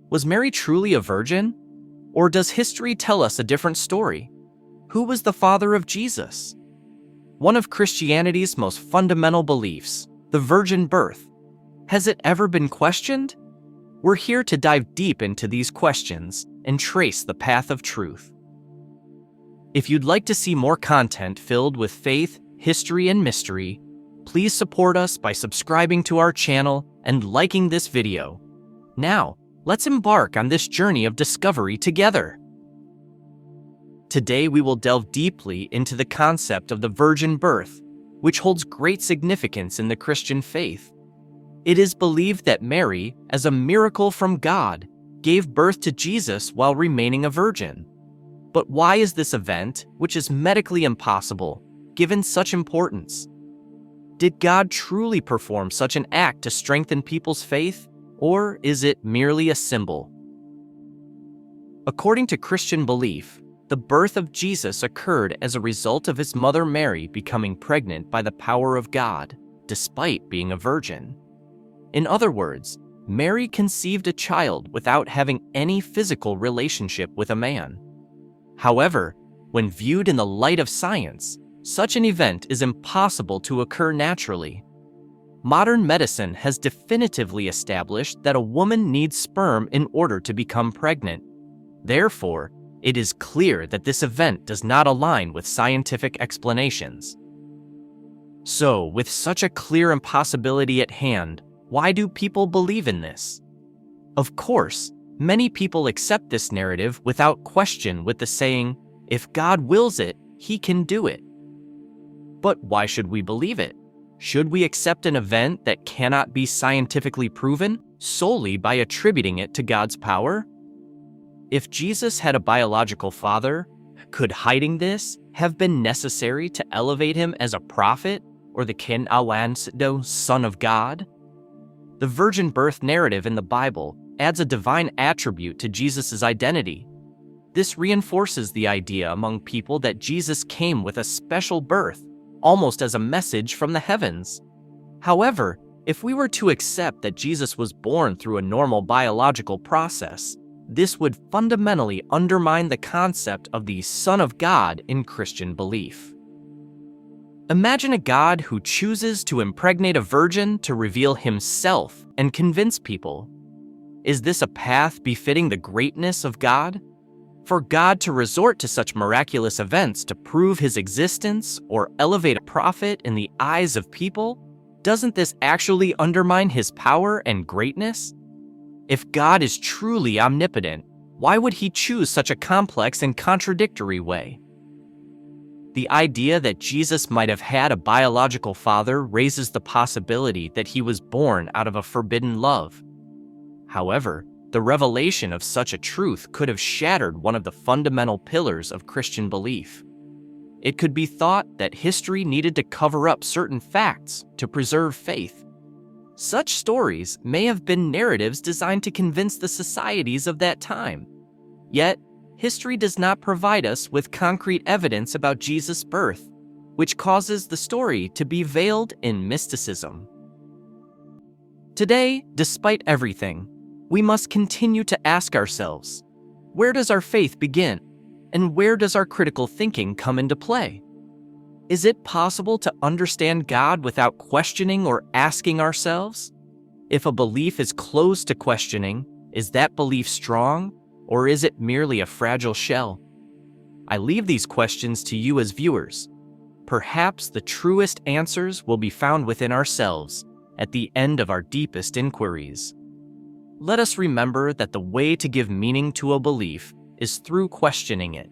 Was Mary truly a virgin? Or does history tell us a different story? Who was the father of Jesus? One of Christianity's most fundamental beliefs, the virgin birth. Has it ever been questioned? We're here to dive deep into these questions and trace the path of truth. If you'd like to see more content filled with faith, history, and mystery, please support us by subscribing to our channel and liking this video. Now, let's embark on this journey of discovery together. Today we will delve deeply into the concept of the virgin birth, which holds great significance in the Christian faith. It is believed that Mary, as a miracle from God, gave birth to Jesus while remaining a virgin. But why is this event, which is medically impossible, given such importance? Did God truly perform such an act to strengthen people's faith, or is it merely a symbol? According to Christian belief, the birth of Jesus occurred as a result of his mother Mary becoming pregnant by the power of God, despite being a virgin. In other words, Mary conceived a child without having any physical relationship with a man. However, when viewed in the light of science, such an event is impossible to occur naturally. Modern medicine has definitively established that a woman needs sperm in order to become pregnant. Therefore, it is clear that this event does not align with scientific explanations. So, with such a clear impossibility at hand, why do people believe in this? Of course, many people accept this narrative without question with the saying, "If God wills it, he can do it." But why should we believe it? Should we accept an event that cannot be scientifically proven solely by attributing it to God's power? If Jesus had a biological father, could hiding this have been necessary to elevate him as a prophet or the Kinawansdo Son of God? The virgin birth narrative in the Bible adds a divine attribute to Jesus' identity. This reinforces the idea among people that Jesus came with a special birth, almost as a message from the heavens. However, if we were to accept that Jesus was born through a normal biological process, this would fundamentally undermine the concept of the Son of God in Christian belief. Imagine a God who chooses to impregnate a virgin to reveal himself and convince people. Is this a path befitting the greatness of God? For God to resort to such miraculous events to prove his existence or elevate a prophet in the eyes of people, doesn't this actually undermine his power and greatness? If God is truly omnipotent, why would he choose such a complex and contradictory way? The idea that Jesus might have had a biological father raises the possibility that he was born out of a forbidden love. However, the revelation of such a truth could have shattered one of the fundamental pillars of Christian belief. It could be thought that history needed to cover up certain facts to preserve faith. Such stories may have been narratives designed to convince the societies of that time. Yet, history does not provide us with concrete evidence about Jesus' birth, which causes the story to be veiled in mysticism. Today, despite everything, we must continue to ask ourselves, where does our faith begin, and where does our critical thinking come into play? Is it possible to understand God without questioning or asking ourselves? If a belief is closed to questioning, is that belief strong, or is it merely a fragile shell? I leave these questions to you as viewers. Perhaps the truest answers will be found within ourselves at the end of our deepest inquiries. Let us remember that the way to give meaning to a belief is through questioning it.